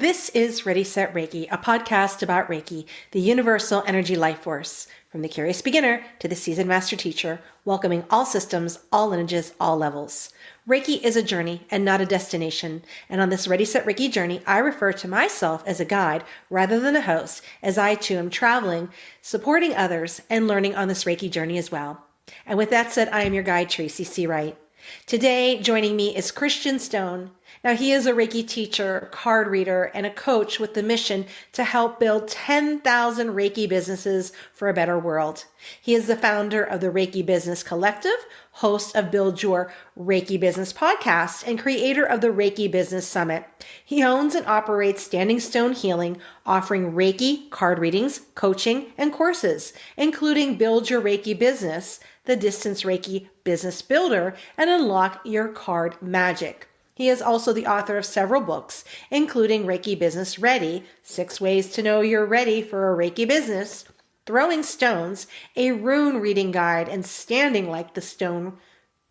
This is Ready, Set, Reiki, a podcast about Reiki, the universal energy life force, from the curious beginner to the seasoned master teacher, welcoming all systems, all lineages, all levels. Reiki is a journey and not a destination, and on this Ready, Set, Reiki journey, I refer to myself as a guide rather than a host, as I too am traveling, supporting others, and learning on this Reiki journey as well. And with that said, I am your guide, Tracy C. Wright. Today, joining me is Christian Stone. Now, he is a Reiki teacher, card reader, and a coach with the mission to help build 10,000 Reiki businesses for a better world. He is the founder of the Reiki Business Collective, host of Build Your Reiki Business podcast, and creator of the Reiki Business Summit. He owns and operates Standing Stone Healing, offering Reiki, card readings, coaching, and courses, including Build Your Reiki Business, the Distance Reiki Business Builder, and Unlock Your Card Magic. He is also the author of several books, including Reiki Business Ready, 6 Ways to Know You're Ready for a Reiki Business, Throwing Stones, a rune reading guide, and Standing Like the Stone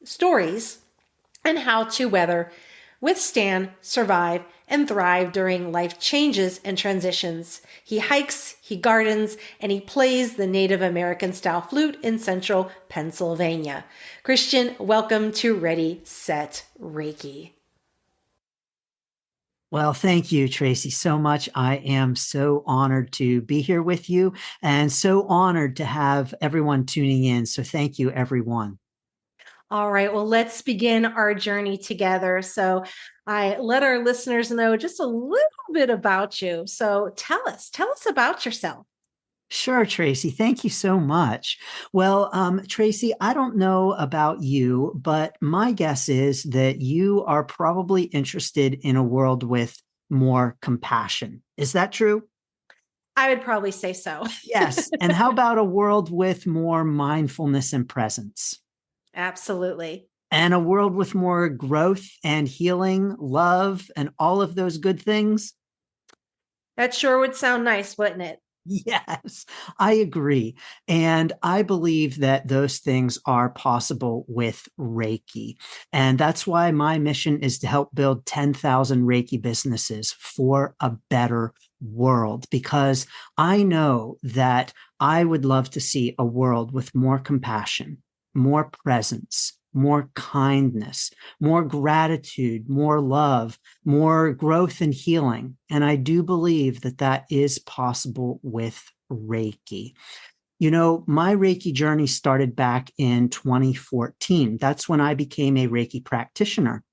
stories, and how to withstand, survive, and thrive during life changes and transitions. He hikes, he gardens, and he plays the Native American style flute in central Pennsylvania. Christian, welcome to Ready, Set, Reiki. Well, thank you, Tracy, so much. I am so honored to be here with you and so honored to have everyone tuning in. So thank you, everyone. All right, well, let's begin our journey together. So I let our listeners know just a little bit about you. So tell us about yourself. Sure, Tracy. Thank you so much. Well, Tracy, I don't know about you, but my guess is that you are probably interested in a world with more compassion. Is that true? I would probably say so. Yes. And how about a world with more mindfulness and presence? Absolutely. And a world with more growth and healing, love, and all of those good things? That sure would sound nice, wouldn't it? Yes, I agree. And I believe that those things are possible with Reiki. And that's why my mission is to help build 10,000 Reiki businesses for a better world, because I know that I would love to see a world with more compassion, more presence, more kindness, more gratitude, more love, more growth and healing. And I do believe that that is possible with Reiki. You know, my Reiki journey started back in 2014. That's when I became a Reiki practitioner.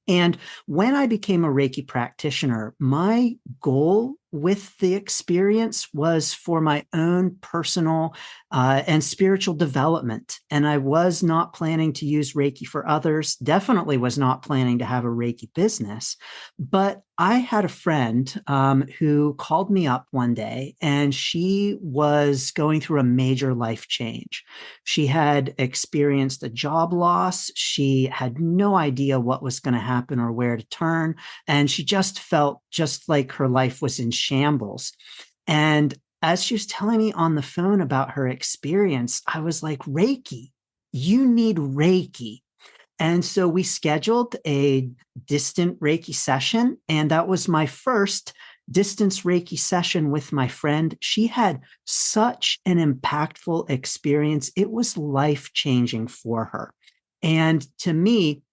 And when I became a Reiki practitioner, my goal with the experience was for my own personal and spiritual development. And I was not planning to use Reiki for others, definitely was not planning to have a Reiki business. But I had a friend who called me up one day, and she was going through a major life change. She had experienced a job loss. She had no idea what was going to happen or where to turn. And she just felt just like her life was in shambles. And as she was telling me on the phone about her experience, I was like, Reiki, you need Reiki. And so we scheduled a distant Reiki session, and that was my first distance Reiki session with my friend. She had such an impactful experience. It was life-changing for her. And to me,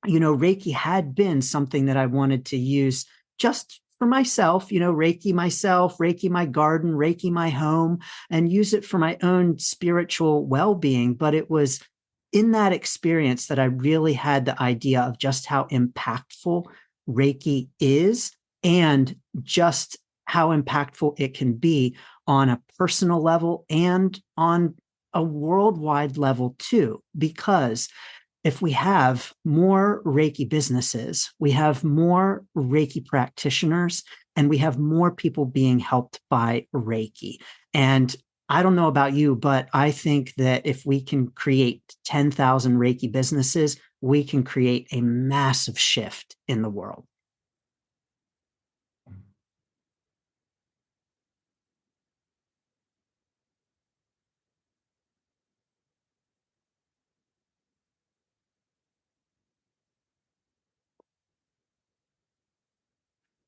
you know, Reiki had been something that I wanted to use just for myself, you know, Reiki myself, Reiki my garden, Reiki my home, and use it for my own spiritual well-being. But it was in that experience that I really had the idea of just how impactful Reiki is, and just how impactful it can be on a personal level and on a worldwide level too. Because if we have more Reiki businesses, we have more Reiki practitioners, and we have more people being helped by Reiki. And I don't know about you, but I think that if we can create 10,000 Reiki businesses, we can create a massive shift in the world.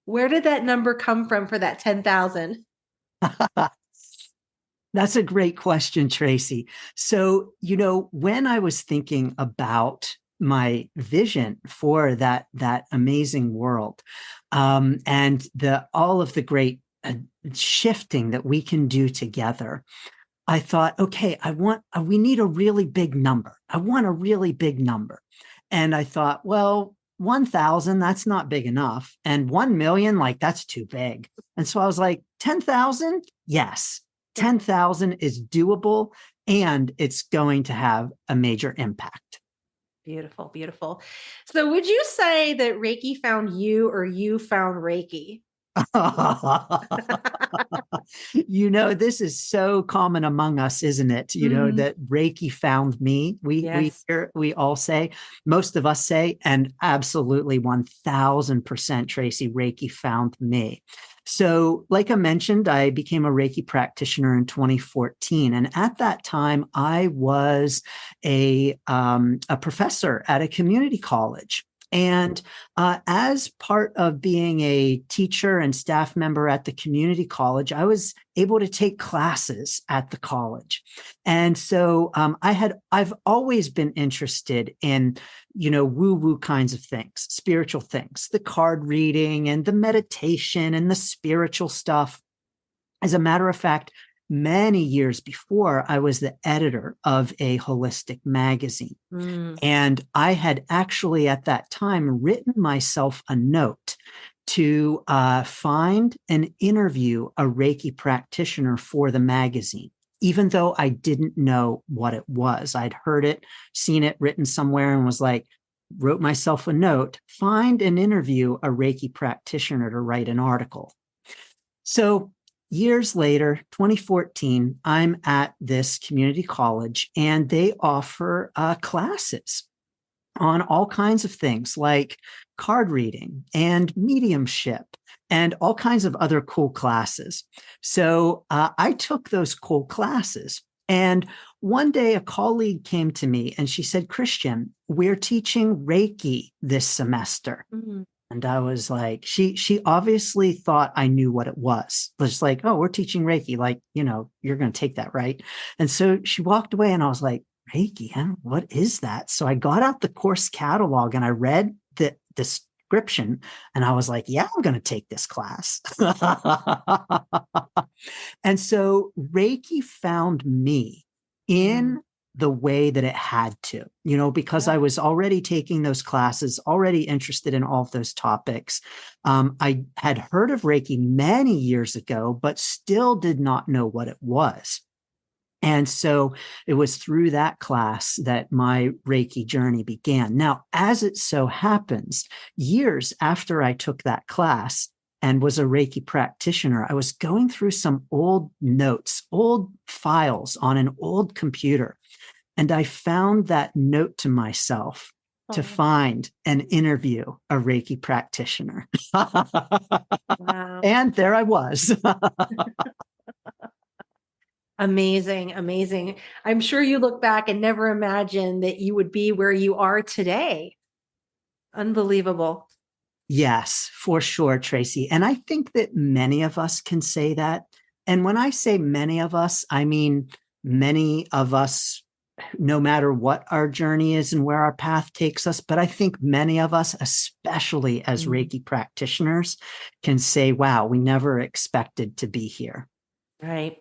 Where did that number come from for that 10,000? That's a great question, Tracy. So, when I was thinking about my vision for that amazing world, and the all of the great shifting that we can do together, I thought, okay, we need a really big number. I want a really big number. And I thought, well, 1,000, that's not big enough. And 1 million, like, that's too big. And so I was like, 10,000? Yes, 10,000 is doable and it's going to have a major impact. Beautiful, beautiful. So would you say that Reiki found you or you found Reiki? This is so common among us, isn't it? That Reiki found me. Yes. We all say, most of us say, and absolutely 1000%, Tracy, Reiki found me. So, like I mentioned, I became a Reiki practitioner in 2014. And at that time, I was a professor at a community college. And as part of being a teacher and staff member at the community college, I was able to take classes at the college. And so I've always been interested in, woo-woo kinds of things, spiritual things, the card reading and the meditation and the spiritual stuff. As a matter of fact, many years before, I was the editor of a holistic magazine. And I had actually at that time written myself a note to find and interview a Reiki practitioner for the magazine, even though I didn't know what it was. I'd heard it, seen it written somewhere, and was like, wrote myself a note, find and interview a Reiki practitioner to write an article. So years later, 2014, I'm at this community college and they offer classes on all kinds of things like card reading and mediumship and all kinds of other cool classes. So I took those cool classes. And one day a colleague came to me and she said, Christian, we're teaching Reiki this semester. And I was like, she obviously thought I knew what it was. It was like, oh, we're teaching Reiki. Like, you're going to take that, right? And so she walked away and I was like, Reiki, huh? What is that? So I got out the course catalog and I read the description and I was like, yeah, I'm going to take this class. And so Reiki found me in the way that it had to, because I was already taking those classes, already interested in all of those topics. I had heard of Reiki many years ago, but still did not know what it was. And so it was through that class that my Reiki journey began. Now, as it so happens, years after I took that class and was a Reiki practitioner, I was going through some old notes, old files on an old computer. And I found that note to myself to find and interview a Reiki practitioner. Wow. And there I was. Amazing, amazing. I'm sure you look back and never imagined that you would be where you are today. Unbelievable. Yes, for sure, Tracy. And I think that many of us can say that. And when I say many of us, I mean many of us, no matter what our journey is and where our path takes us. But I think many of us, especially as Reiki practitioners, can say, wow, we never expected to be here. Right.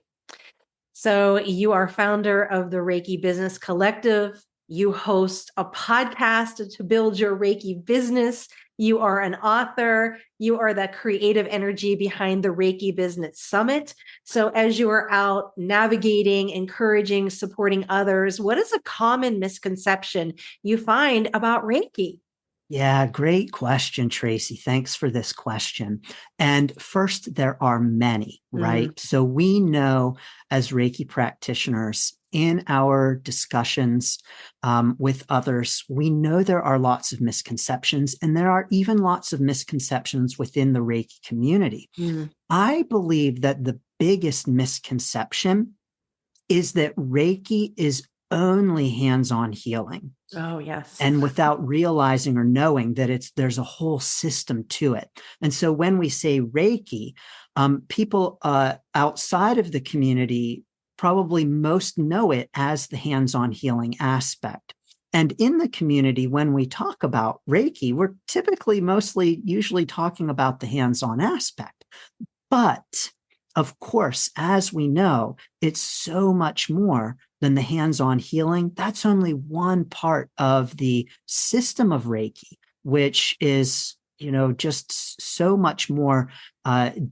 So you are founder of the Reiki Business Collective. You host a podcast to build your Reiki business. You are an author. You are the creative energy behind the Reiki Business Summit. So as you are out navigating, encouraging, supporting others, what is a common misconception you find about Reiki? Yeah, great question, Tracy. Thanks for this question. And first, there are many, right? So we know as Reiki practitioners in our discussions with others, we know there are lots of misconceptions, and there are even lots of misconceptions within the Reiki community. I believe that the biggest misconception is that Reiki is only hands-on healing. Oh, yes. And without realizing or knowing that there's a whole system to it. And so when we say Reiki, people outside of the community probably most know it as the hands-on healing aspect. And in the community, when we talk about Reiki, we're typically usually talking about the hands-on aspect. But of course, as we know, it's so much more than the hands-on healing. That's only one part of the system of Reiki, which is, just so much more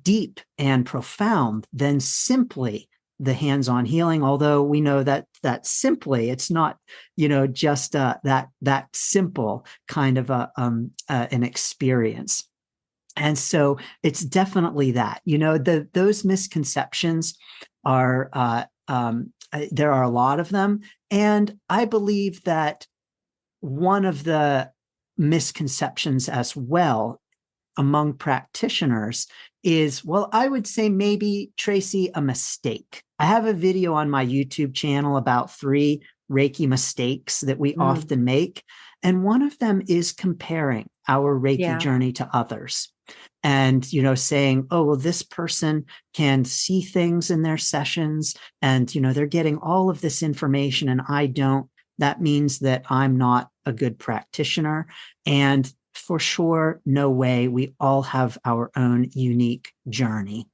deep and profound than simply the hands-on healing. Although we know that simply, it's not, just that simple kind of an experience. And so it's definitely that, those misconceptions are, there are a lot of them. And I believe that one of the misconceptions as well among practitioners is, well, I would say maybe, Tracy, a mistake. I have a video on my YouTube channel about 3 Reiki mistakes that we often make. And one of them is comparing our Reiki journey to others. And, saying, oh, well, this person can see things in their sessions and, they're getting all of this information and I don't. That means that I'm not a good practitioner. And for sure, no way. We all have our own unique journey.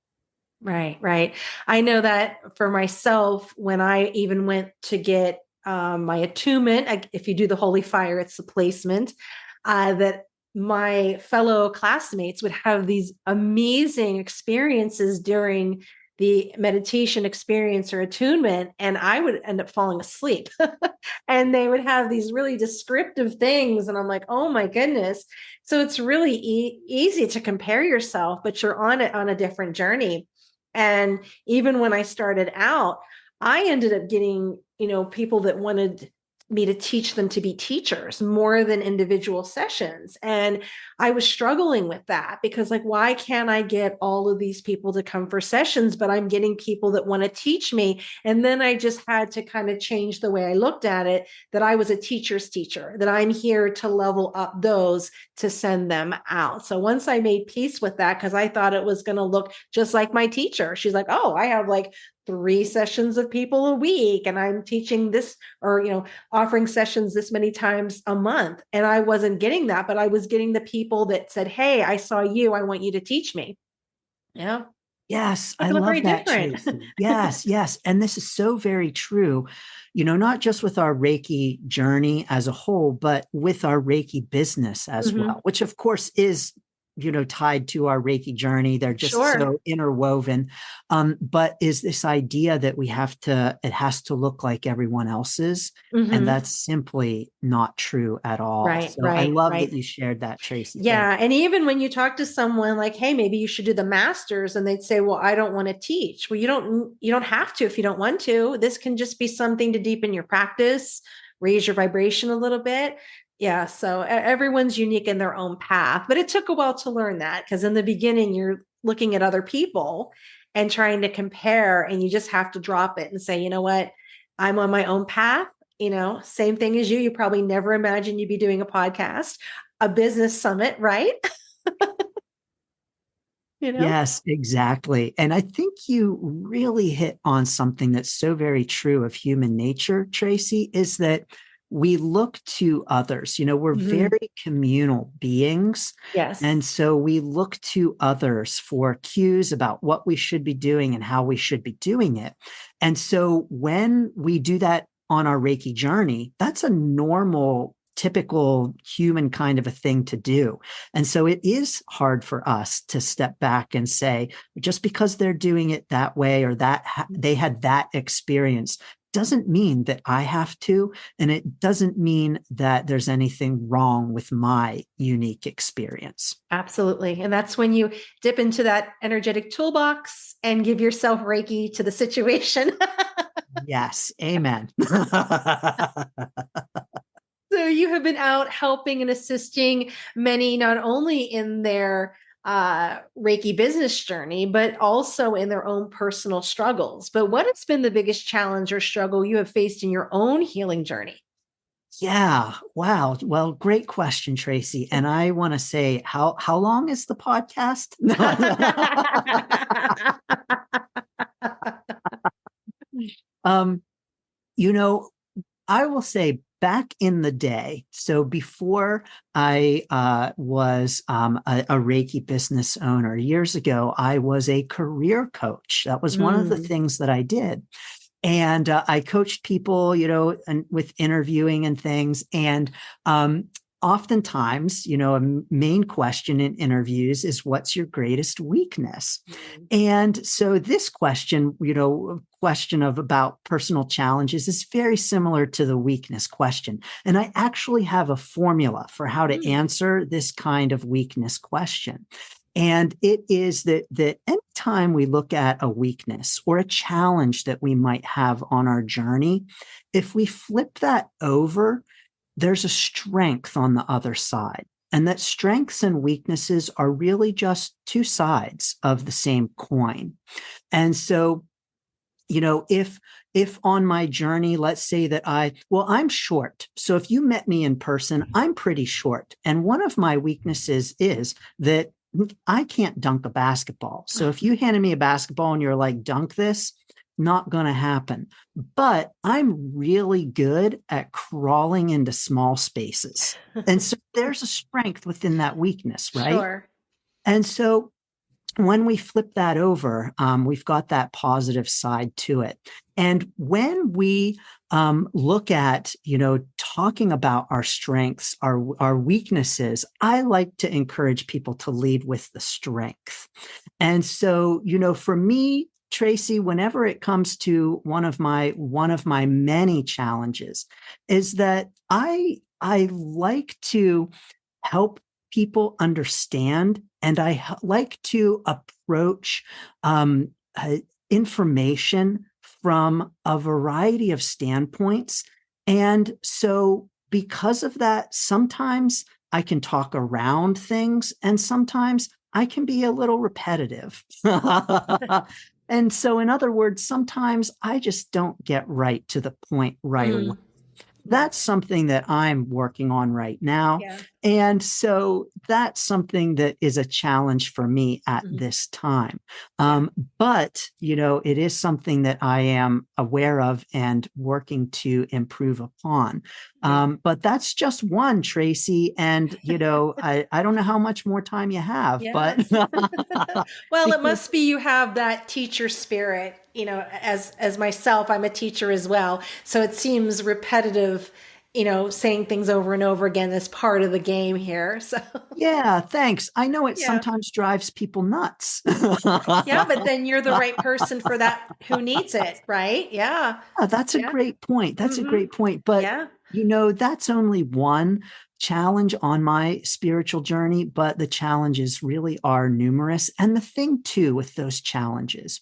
Right, right. I know that for myself, when I even went to get my attunement, if you do the holy fire, it's the placement, that my fellow classmates would have these amazing experiences during the meditation experience or attunement, and I would end up falling asleep. And they would have these really descriptive things, and I'm like, oh my goodness. So it's really easy to compare yourself, but you're on a different journey. And even when I started out, I ended up getting, people that wanted me to teach them to be teachers more than individual sessions. And I was struggling with that because, like, why can't I get all of these people to come for sessions, but I'm getting people that want to teach me? And then I just had to kind of change the way I looked at it, that I was a teacher's teacher, that I'm here to level up those to send them out. So once I made peace with that, because I thought it was going to look just like my teacher, she's like, oh, I have like 3 sessions of people a week and I'm teaching this, or, offering sessions this many times a month. And I wasn't getting that, but I was getting the people that said, hey, I saw you, I want you to teach me. Yeah. Yes, It I can look very love that, different. Tracy. Yes, yes. And this is so very true, not just with our Reiki journey as a whole, but with our Reiki business as well, which of course is, tied to our Reiki journey. They're just Sure. so interwoven. But is this idea that it has to look like everyone else's. And that's simply not true at all. Right, So I right, love that right. you shared that, Tracy. Thank Yeah. And even when you talk to someone like, hey, maybe you should do the masters, and they'd say, well, I don't want to teach. Well, you don't have to if you don't want to. This can just be something to deepen your practice, raise your vibration a little bit. Yeah. So everyone's unique in their own path. But it took a while to learn that, because in the beginning, you're looking at other people and trying to compare, and you just have to drop it and say, you know what? I'm on my own path. Same thing as you. You probably never imagined you'd be doing a podcast, a business summit, right? you know? Yes, exactly. And I think you really hit on something that's so very true of human nature, Tracy, is that we look to others. We're Mhm. very communal beings. Yes. And so we look to others for cues about what we should be doing and how we should be doing it. And so when we do that on our Reiki journey, that's a normal, typical human kind of a thing to do. And so it is hard for us to step back and say, just because they're doing it that way, or that they had that experience, doesn't mean that I have to. And it doesn't mean that there's anything wrong with my unique experience. Absolutely. And that's when you dip into that energetic toolbox and give yourself Reiki to the situation. Yes. Amen. So you have been out helping and assisting many, not only in their Reiki business journey, but also in their own personal struggles. But what has been the biggest challenge or struggle you have faced in your own healing journey? Yeah. Wow. Well, great question, Tracy. And I want to say, how long is the podcast? um, you know, I will say back in the day, so before I was a Reiki business owner years ago, I was a career coach. That was one of the Mm, things that I did. And I coached people, and with interviewing and things. And oftentimes, a main question in interviews is, what's your greatest weakness? mm, And so this question, question of about personal challenges is very similar to the weakness question. And I actually have a formula for how to mm, answer this kind of weakness question. And it is that anytime we look at a weakness or a challenge that we might have on our journey, if we flip that over, there's a strength on the other side. And that strengths and weaknesses are really just two sides of the same coin. And so, if on my journey, let's say that I'm short. So if you met me in person, I'm pretty short. And one of my weaknesses is that I can't dunk a basketball. So if you handed me a basketball and you're like, dunk this, not going to happen. But I'm really good at crawling into small spaces. And so there's a strength within that weakness, right? sure. And so when we flip that over, we've got that positive side to it. And when we look at, talking about our strengths, our weaknesses, I like to encourage people to lead with the strength. And so, for me, Tracy, whenever it comes to one of my many challenges, is that I like to help people understand, and I like to approach um, uh, information from a variety of standpoints. And so, because of that, sometimes I can talk around things, and sometimes I can be a little repetitive. And so, in other words, sometimes I just don't get right to the point right away. Mm, That's something that I'm working on right now. yeah. And so that's something that is a challenge for me at Mhm, this time. yeah. But, it is something that I am aware of and working to improve upon. Yeah. But that's just one, Tracy. And, I don't know how much more time you have, Yeah. but Well, it because must be you have that teacher spirit, as myself, I'm a teacher as well. So it seems repetitive, saying things over and over again as part of the game here. So yeah, thanks. I know it yeah. sometimes drives people nuts. Yeah, but then you're the right person for that who needs it, right? Yeah. Oh, that's a Yeah. great point. That's a Hmm. great point. But, Yeah. that's only one challenge on my spiritual journey, but the challenges really are numerous. And the thing, too, with those challenges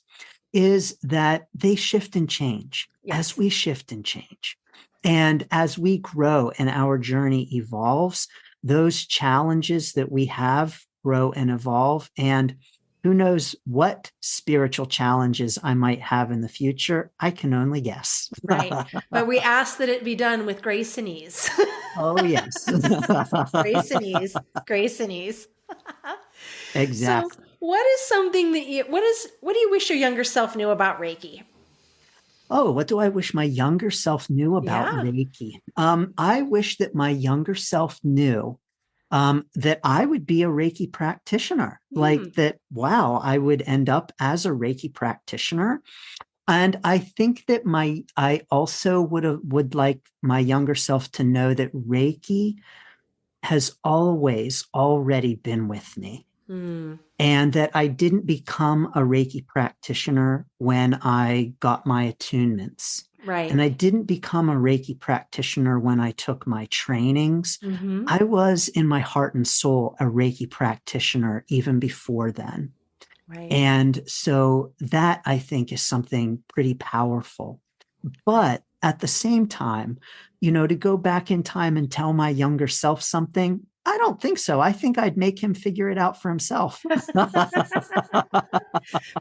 is that they shift and change as Yes. we shift and change. And as we grow and our journey evolves, those challenges that we have grow and evolve. And who knows what spiritual challenges I might have in the future? I can only guess. Right. But we ask that it be done with grace and ease. Oh, yes. Grace and ease. Grace and ease. So, Exactly. what is something that what do you wish your younger self knew about Reiki? Oh, what do I wish my younger self knew about Yeah. Reiki? I wish that my younger self knew that I would be a Reiki practitioner. Like Hmm. that, wow, I would end up as a Reiki practitioner. And I think that I also would like my younger self to know that Reiki has always already been with me, Hmm. and that I didn't become a Reiki practitioner when I got my attunements. Right. And I didn't become a Reiki practitioner when I took my trainings. Mm-hmm. I was in my heart and soul a Reiki practitioner even before then. Right. And so that, I think, is something pretty powerful. Right. But at the same time, to go back in time and tell my younger self something, I don't think so. I think I'd make him figure it out for himself. But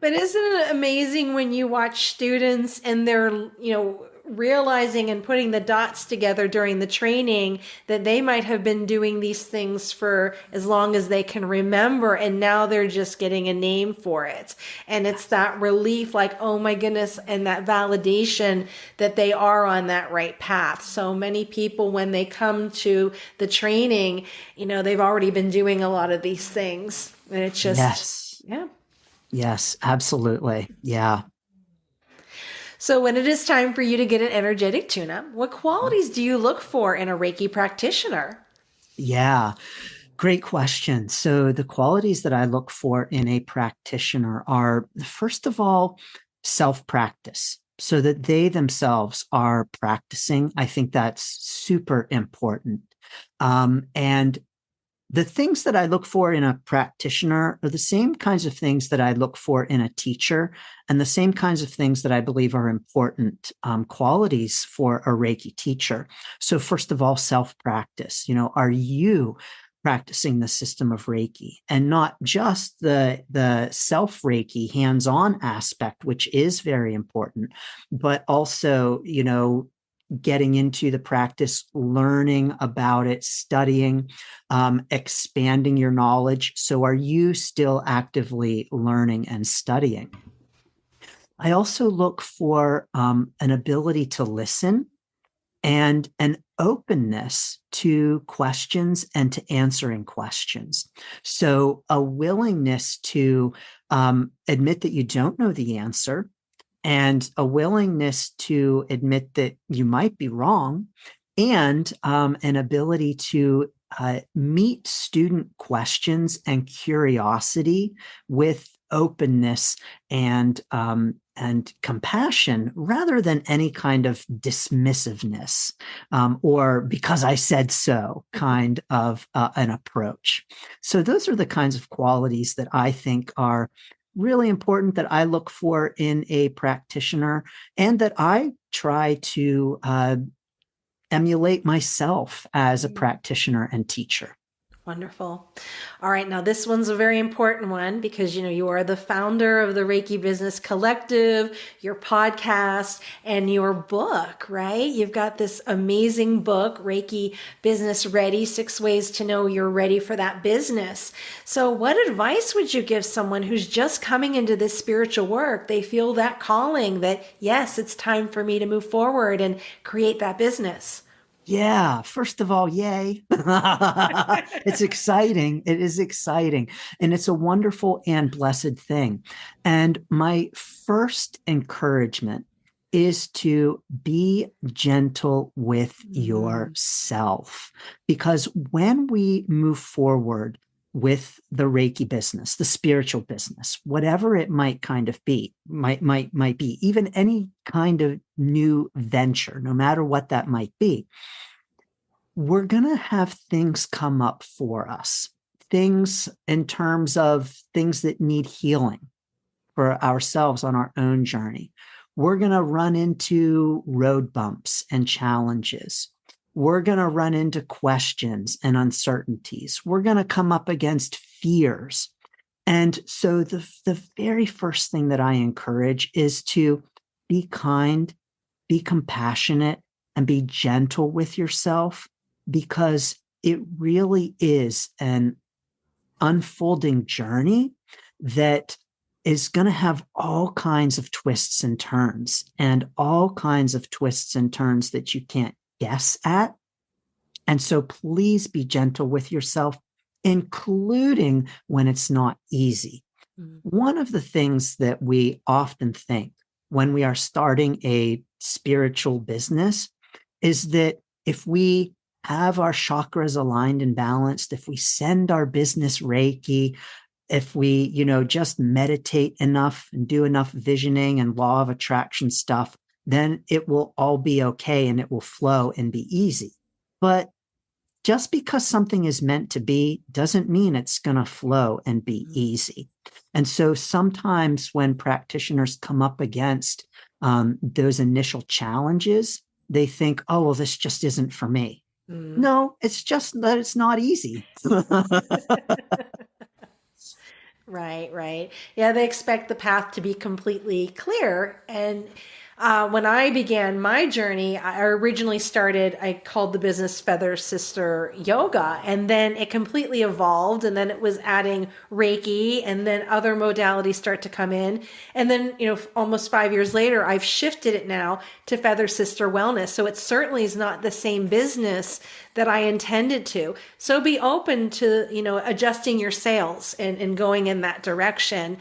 isn't it amazing when you watch students and they're, realizing and putting the dots together during the training that they might have been doing these things for as long as they can remember, and now they're just getting a name for it. And it's that relief, like, oh my goodness, and that validation that they are on that right path. So many people, when they come to the training, they've already been doing a lot of these things. And it's just, Yes. yeah. Yes, absolutely. Yeah. So when it is time for you to get an energetic tune-up, what qualities do you look for in a Reiki practitioner? Yeah. Great question. So the qualities that I look for in a practitioner are, first of all, self-practice, so that they themselves are practicing. I think that's super important. And the things that I look for in a practitioner are the same kinds of things that I look for in a teacher, and the same kinds of things that I believe are important qualities for a Reiki teacher. So first of all, self-practice. Are you practicing the system of Reiki, and not just the self Reiki hands-on aspect, which is very important, but also, getting into the practice, learning about it, studying, expanding your knowledge. So are you still actively learning and studying? I also look for an ability to listen and an openness to questions and to answering questions. So a willingness to admit that you don't know the answer, and a willingness to admit that you might be wrong, and an ability to meet student questions and curiosity with openness and compassion, rather than any kind of dismissiveness or because I said so kind of an approach. So those are the kinds of qualities that I think are really important, that I look for in a practitioner, and that I try to emulate myself as a practitioner and teacher. Wonderful. All right. Now, this one's a very important one because, you are the founder of the Reiki Business Collective, your podcast, and your book, right? You've got this amazing book, Reiki Business Ready, 6 Ways to Know You're Ready for That Business. So what advice would you give someone who's just coming into this spiritual work? They feel that calling that, yes, it's time for me to move forward and create that business. Yeah, first of all, yay. It's exciting. It is exciting. And it's a wonderful and blessed thing. And my first encouragement is to be gentle with yourself. Because when we move forward with the Reiki business, the spiritual business, whatever it might kind of be, might be, even any kind of new venture, no matter what that might be, we're going to have things come up for us, things in terms of things that need healing for ourselves on our own journey. We're going to run into road bumps and challenges. We're going to run into questions and uncertainties. We're going to come up against fears. And so the very first thing that I encourage is to be kind, be compassionate, and be gentle with yourself, because it really is an unfolding journey that is going to have all kinds of twists and turns, and all kinds of twists and turns that you can't guess at. And so please be gentle with yourself, including when it's not easy. One of the things that we often think when we are starting a spiritual business is that if we have our chakras aligned and balanced, if we send our business Reiki, if we, just meditate enough and do enough visioning and law of attraction stuff, then it will all be okay and it will flow and be easy. But just because something is meant to be doesn't mean it's going to flow and be easy. And so sometimes when practitioners come up against those initial challenges, they think, oh, well, this just isn't for me. Mm. No, it's just that it's not easy. Right, right. Yeah, they expect the path to be completely clear. And when I began my journey, I originally started, I called the business Feather Sister Yoga, and then it completely evolved. And then it was adding Reiki, and then other modalities start to come in. And then, almost 5 years later, I've shifted it now to Feather Sister Wellness. So it certainly is not the same business that I intended to. So be open to, adjusting your sails and going in that direction,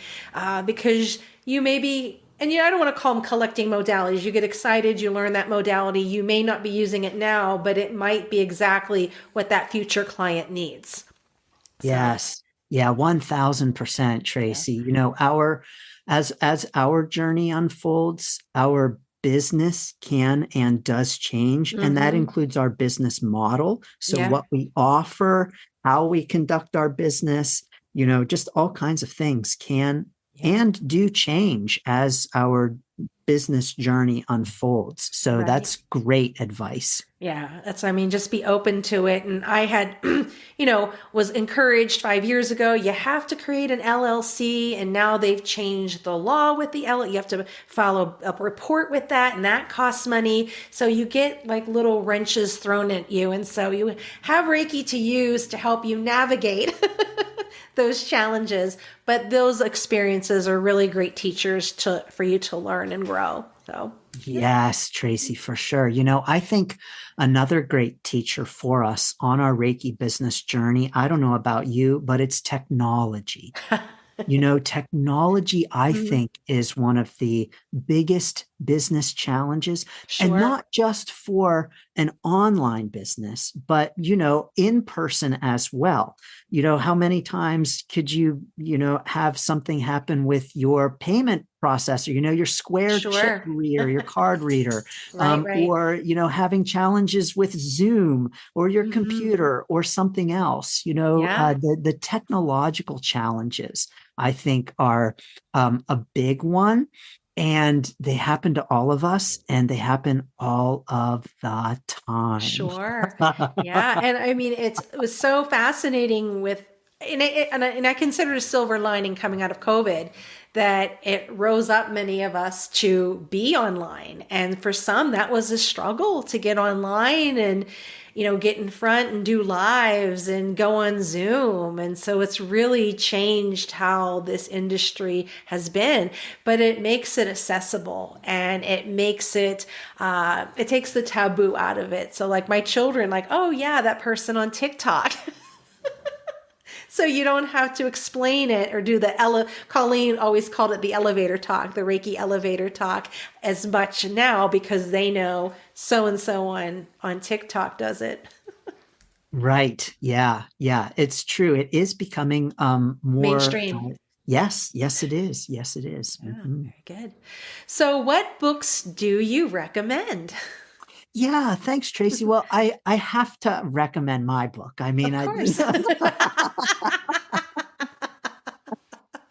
because you may be, and I don't want to call them collecting modalities. You get excited, you learn that modality. You may not be using it now, but it might be exactly what that future client needs. So, Yes. Yeah, 1000%, yeah. Tracy. Our as our journey unfolds, our business can and does change, and that Mm-hmm. includes our business model. So Yeah. what we offer, how we conduct our business, just all kinds of things can Yeah. and do change as our business journey unfolds. So Right. that's great advice. Yeah, just be open to it. And I had, was encouraged 5 years ago, you have to create an LLC. And now they've changed the law with the LLC. You have to follow a report with that, and that costs money. So you get like little wrenches thrown at you. And so you have Reiki to use to help you navigate those challenges. But those experiences are really great teachers for you to learn and grow. So, yeah. Yes, Tracy, for sure. I think another great teacher for us on our Reiki business journey, I don't know about you, but it's technology. Technology, I Mhm. think, is one of the biggest business challenges, and Sure. not just for an online business, but, in person as well. How many times could have something happen with your payment processor, your Square chip Sure. reader, your card reader, Right, right. or, having challenges with Zoom or your Hmm. computer or something else, Yeah, the technological challenges I think are a big one. And they happen to all of us, and they happen all of the time. sure. Yeah, and it was so fascinating and I consider it a silver lining coming out of COVID that it rose up many of us to be online. And for some, that was a struggle to get online and, get in front and do lives and go on Zoom. And so it's really changed how this industry has been, but it makes it accessible, and it takes the taboo out of it. So like my children, like, oh yeah, that person on TikTok. So you don't have to explain it or do Colleen always called it the elevator talk, the Reiki elevator talk, as much now because they know so and so on TikTok does it. Right. Yeah. Yeah. It's true. It is becoming more. Mainstream. Yes. Yes, it is. Yes, it is. Yeah, Mhm. very good. So what books do you recommend? Yeah. Thanks, Tracy. Well, I have to recommend my book. I mean, Of I course.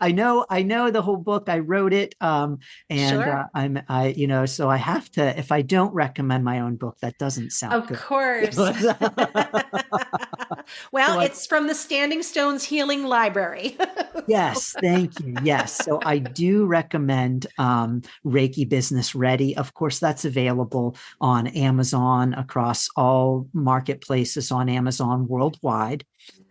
I know the whole book. I wrote it, and Sure. so I have to. If I don't recommend my own book, that doesn't sound Of good. course. Well, So I it's from the Standing Stones Healing Library. So, Yes, thank you. Yes. So I do recommend Reiki Business Ready. Of course, that's available on Amazon, across all marketplaces on Amazon worldwide.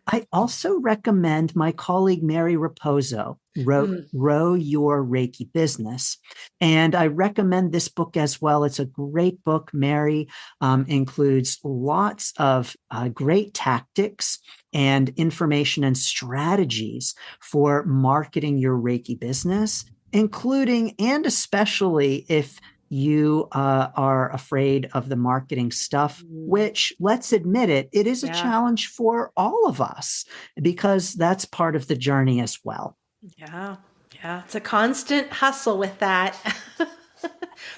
I also recommend my colleague Mary Raposo wrote mm, Grow Your Reiki Business. And I recommend this book as well. It's a great book. Mary includes lots of great tactics and information and strategies for marketing your Reiki business, including and especially if you are afraid of the marketing stuff, mm, which, let's admit it, it is a yeah. challenge for all of us because that's part of the journey as well. Yeah. Yeah. It's a constant hustle with that.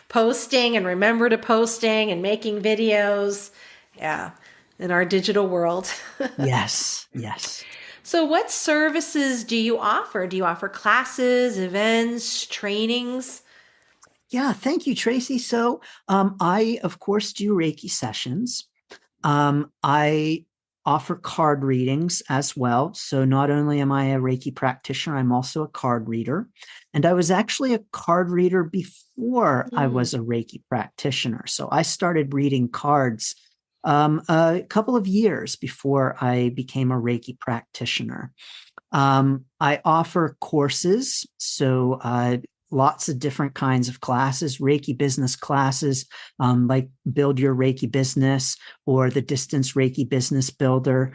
Posting and remember to posting and making videos. Yeah. In our digital world. Yes, yes. So, what services do you offer? Do you offer classes, events, trainings? Yeah, thank you, Tracy. So I, of course, do Reiki sessions. I offer card readings as well. So not only am I a Reiki practitioner, I'm also a card reader. And I was actually a card reader before I Mm. was a Reiki practitioner. So I started reading cards a couple of years before I became a Reiki practitioner. I offer courses, so lots of different kinds of classes, Reiki business classes, like Build Your Reiki Business or the Distance Reiki Business Builder.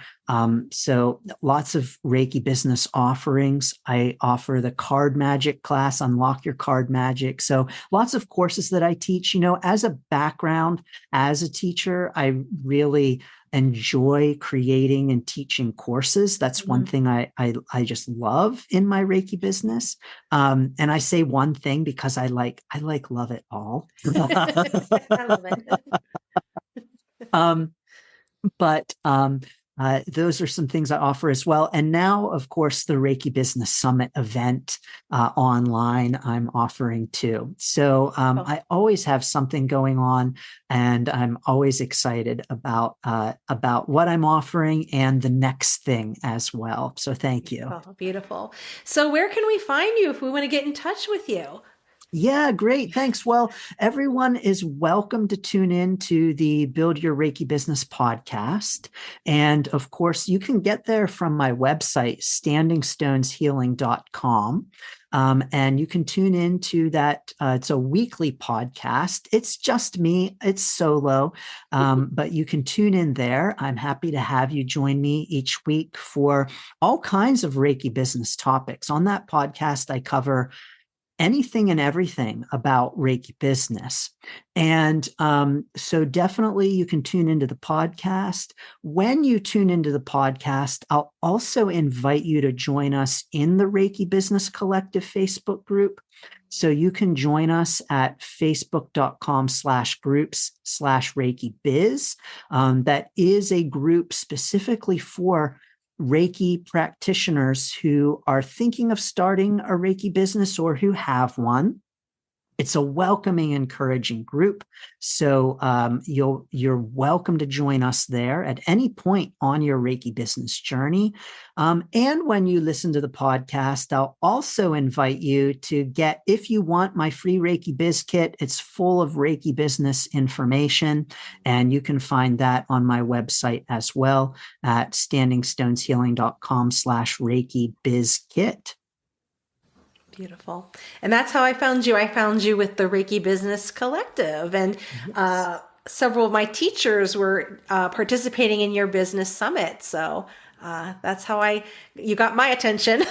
So lots of Reiki business offerings. I offer the card magic class, Unlock Your Card Magic. So lots of courses that I teach. As a background, as a teacher, I really enjoy creating and teaching courses. That's one thing I just love in my Reiki business. And I say one thing because I love it all. I love it. um, but those are some things I offer as well. And now, of course, the Reiki Business Summit event online I'm offering too. So Oh, I always have something going on, and I'm always excited about what I'm offering and the next thing as well. So thank you. oh, beautiful. So where can we find you if we want to get in touch with you? Yeah, great. Thanks. Well, everyone is welcome to tune in to the Build Your Reiki Business podcast. And of course, you can get there from my website, standingstoneshealing.com. And you can tune into that. It's a weekly podcast. It's just me, it's solo, but you can tune in there. I'm happy to have you join me each week for all kinds of Reiki business topics. On that podcast, I cover anything and everything about Reiki business. And so definitely you can tune into the podcast. When you tune into the podcast, I'll also invite you to join us in the Reiki Business Collective Facebook group. So you can join us at facebook.com/groups/Reiki Biz. That is a group specifically for Reiki practitioners who are thinking of starting a Reiki business or who have one. It's a welcoming, encouraging group. So you're welcome to join us there at any point on your Reiki business journey. And when you listen to the podcast, I'll also invite you to get, if you want, my free Reiki Biz Kit. It's full of Reiki business information, and you can find that on my website as well at standingstoneshealing.com/Reiki Biz Kit. Beautiful. And that's how I found you. I found you with the Reiki Business Collective. And Yes. several of my teachers were participating in your business summit. So that's how you got my attention.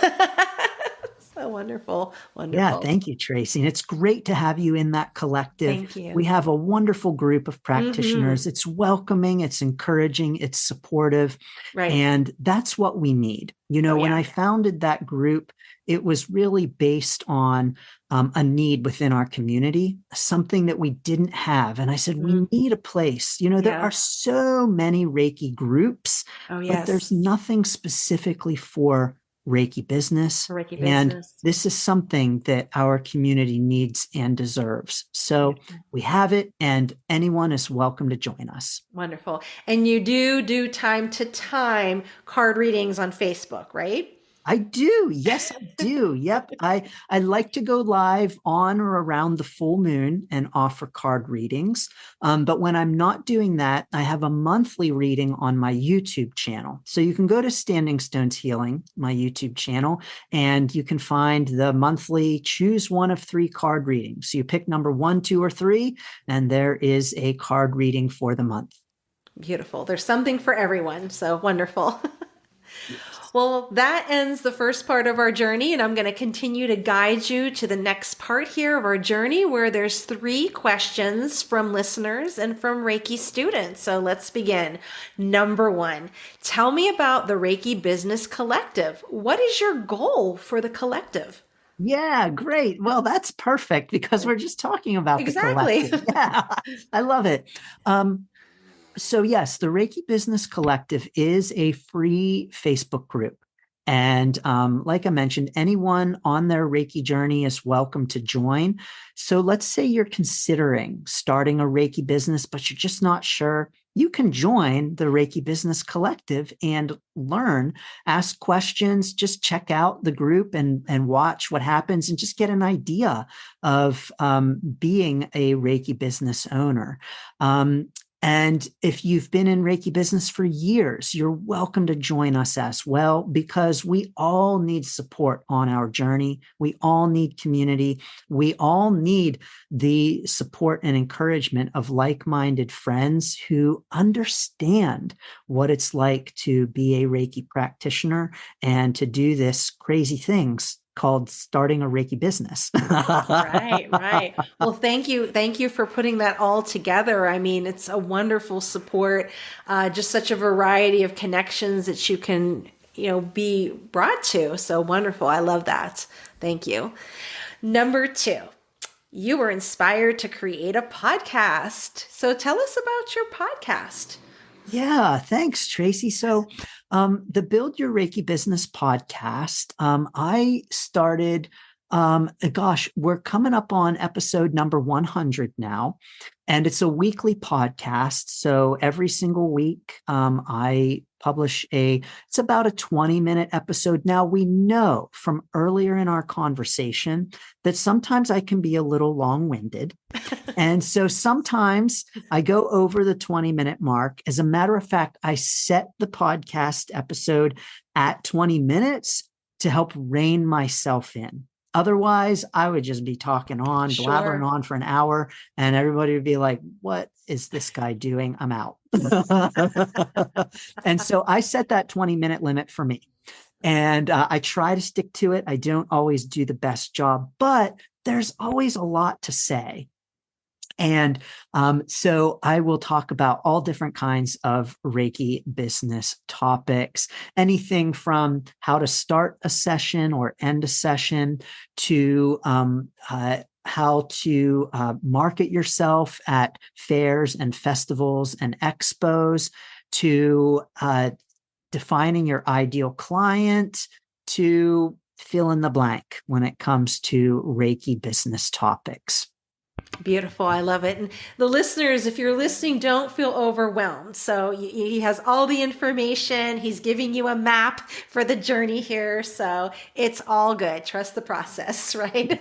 So wonderful. Yeah, Wonderful. thank you, Tracy. And it's great to have you in that collective. Thank you. We have a wonderful group of Mm-hmm. practitioners. It's welcoming, it's encouraging, it's supportive. Right. And that's what we need. Oh, When yeah. I founded that group, it was really based on a need within our community, something that we didn't have. And I said, we Mm. need a place. There Yeah. are so many Reiki groups, Oh, but there's yes. nothing specifically for Reiki business. Reiki And Business. this is something that our community needs and deserves. So Beautiful. we have it, and anyone is welcome to join us. Wonderful. And you do time to time card readings on Facebook, right? I do. Yes, I do. Yep. I like to go live on or around the full moon and offer card readings. But when I'm not doing that, I have a monthly reading on my YouTube channel. So you can go to Standing Stones Healing, my YouTube channel, and you can find the monthly choose one of 3 card readings. So you pick number 1, 2, or 3, and there is a card reading for the month. Beautiful. There's something for everyone. So wonderful. Yes. Well, that ends the first part of our journey, and I'm going to continue to guide you to the next part here of our journey where there's 3 questions from listeners and from Reiki students. So let's begin. Number 1, tell me about the Reiki Business Collective. What is your goal for the collective? Yeah, great. Well, that's perfect because we're just talking about the Exactly. collective. Yeah, I love it. So yes, the Reiki Business Collective is a free Facebook group. And like I mentioned, anyone on their Reiki journey is welcome to join. So let's say you're considering starting a Reiki business, but you're just not sure. you can join the Reiki Business Collective and learn, ask questions, just check out the group and watch what happens and just get an idea of being a Reiki business owner. And if you've been in Reiki business for years, you're welcome to join us as well, because we all need support on our journey. We all need community. We all need the support and encouragement of like-minded friends who understand what it's like to be a Reiki practitioner and to do this crazy things called starting a Reiki business. Right. Well, thank you for putting that all together. I mean, it's a wonderful support, just such a variety of connections that you can, be brought to. So wonderful. I love that. Thank you. Number 2, you were inspired to create a podcast. So tell us about your podcast. Yeah, thanks, Tracy. So, the Build Your Reiki Business podcast, I started, we're coming up on episode number 100 now, and it's a weekly podcast. So every single week, I publish it's about a 20-minute episode. Now, we know from earlier in our conversation that sometimes I can be a little long-winded. And so sometimes I go over the 20-minute mark. As a matter of fact, I set the podcast episode at 20 minutes to help rein myself in. Otherwise, I would just be talking on, blabbering on for an hour, and everybody would be like, what is this guy doing? I'm out. And so I set that 20-minute limit for me. And I try to stick to it. I don't always do the best job, but there's always a lot to say. And so I will talk about all different kinds of Reiki business topics, anything from how to start a session or end a session to how to market yourself at fairs and festivals and expos, to defining your ideal client, to fill in the blank when it comes to Reiki business topics. Beautiful. I love it. And the listeners, if you're listening, don't feel overwhelmed. So he has all the information. He's giving you a map for the journey here. So it's all good. Trust the process, right?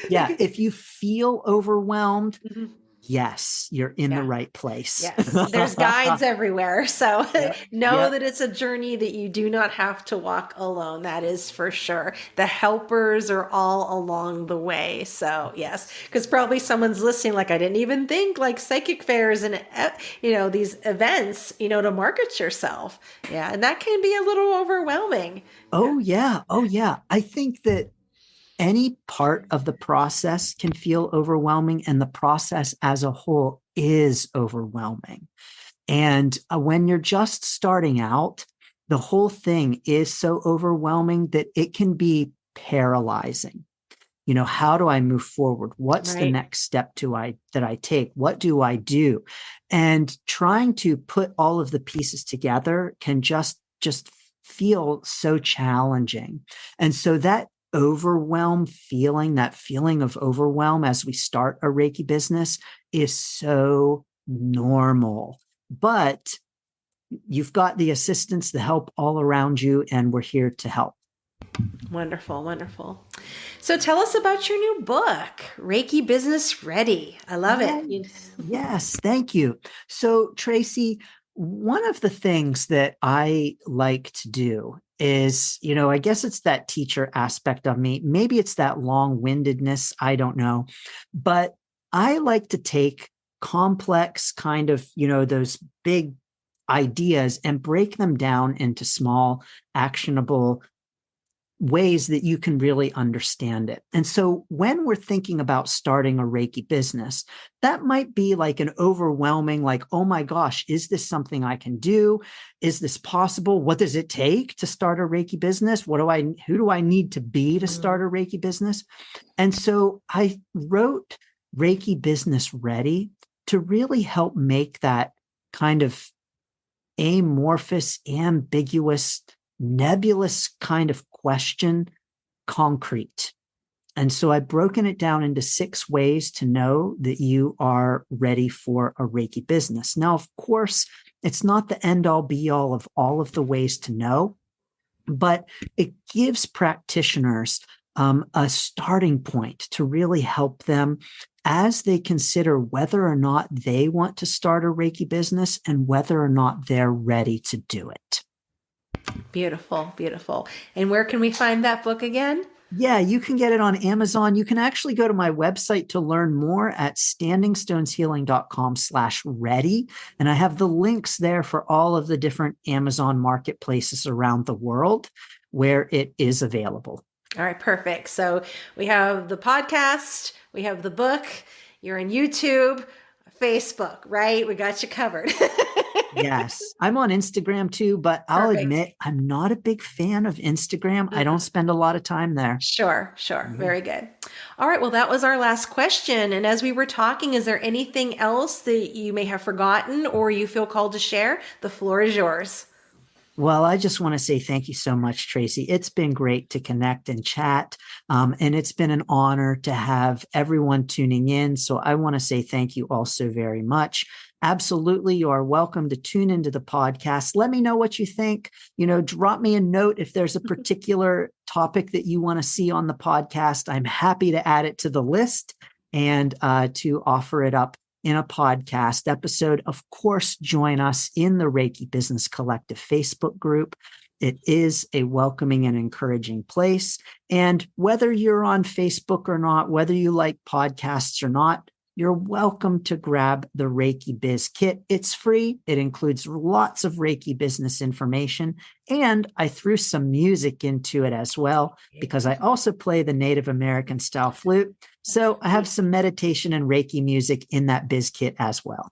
Yeah. If you feel overwhelmed, yes, you're in the right place. Yes, there's guides everywhere. So know that it's a journey that you do not have to walk alone. That is for sure. The helpers are all along the way. So yes, because probably someone's listening like, I didn't even think like psychic fairs and, these events, to market yourself. Yeah. And that can be a little overwhelming. Oh, yeah. Oh, yeah. I think that any part of the process can feel overwhelming, and the process as a whole is overwhelming. And when you're just starting out, the whole thing is so overwhelming that it can be paralyzing. How do I move forward? What's the next step that I take? What do I do? And trying to put all of the pieces together can just feel so challenging. And so that feeling of overwhelm as we start a Reiki business is so normal. But you've got the assistance, the help all around you, and we're here to help. Wonderful, wonderful. So tell us about your new book, Reiki Business Ready. I love it. Yes, thank you. So, Tracy, one of the things that I like to do is, I guess it's that teacher aspect of me. Maybe it's that long-windedness. I don't know. But I like to take complex kind of, those big ideas and break them down into small, actionable ways that you can really understand it. And so when we're thinking about starting a Reiki business, that might be like an overwhelming, like, oh my gosh, is this something I can do? Is this possible? What does it take to start a Reiki business? Who do I need to be to start a Reiki business? And so I wrote Reiki Business Ready to really help make that kind of amorphous, ambiguous, nebulous kind of question concrete. And so I've broken it down into 6 ways to know that you are ready for a Reiki business. Now, of course, it's not the end all be all of all of the ways to know, but it gives practitioners a starting point to really help them as they consider whether or not they want to start a Reiki business and whether or not they're ready to do it. Beautiful, beautiful. And where can we find that book again? Yeah, you can get it on Amazon. You can actually go to my website to learn more at standingstoneshealing.com/ready. And I have the links there for all of the different Amazon marketplaces around the world where it is available. All right, perfect. So we have the podcast, we have the book, you're on YouTube, Facebook, right? We got you covered. Yes, I'm on Instagram too, but I'll admit I'm not a big fan of Instagram. I don't spend a lot of time there. Sure. Very good. All right. Well, that was our last question. And as we were talking, is there anything else that you may have forgotten or you feel called to share? The floor is yours. Well, I just want to say thank you so much, Tracy. It's been great to connect and chat. And it's been an honor to have everyone tuning in. So I want to say thank you also very much. Absolutely. You are welcome to tune into the podcast. Let me know what you think. Drop me a note if there's a particular topic that you want to see on the podcast. I'm happy to add it to the list and to offer it up in a podcast episode. Of course, join us in the Reiki Business Collective Facebook group. It is a welcoming and encouraging place. And whether you're on Facebook or not, whether you like podcasts or not, you're welcome to grab the Reiki Biz Kit. It's free. It includes lots of Reiki business information. And I threw some music into it as well, because I also play the Native American style flute. So I have some meditation and Reiki music in that Biz Kit as well.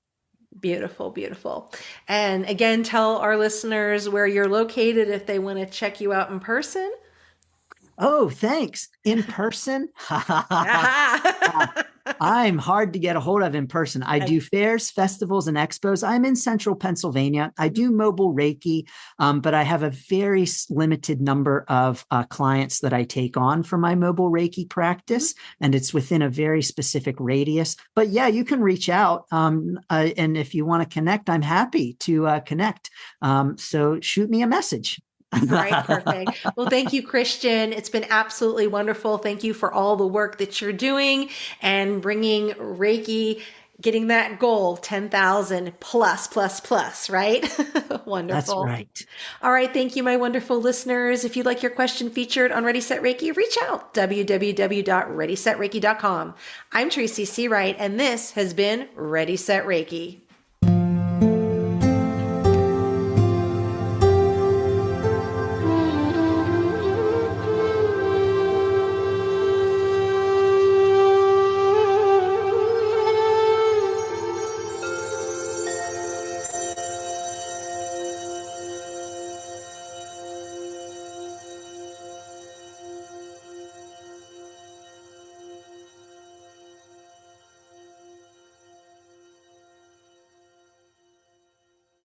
Beautiful, beautiful. And again, tell our listeners where you're located if they want to check you out in person. Oh, thanks. In person? I'm hard to get a hold of in person. I do fairs, festivals, and expos. I'm in central Pennsylvania. I do mobile Reiki, but I have a very limited number of clients that I take on for my mobile Reiki practice, and it's within a very specific radius. But yeah, you can reach out. And if you want to connect, I'm happy to connect. So shoot me a message. All right, perfect. Well, thank you, Christian. It's been absolutely wonderful. Thank you for all the work that you're doing and bringing Reiki, getting that goal, 10,000 plus, right? Wonderful. That's right. All right. Thank you, my wonderful listeners. If you'd like your question featured on Ready, Set, Reiki, reach out, www.readysetreiki.com. I'm Tracy C. Wright, and this has been Ready, Set, Reiki.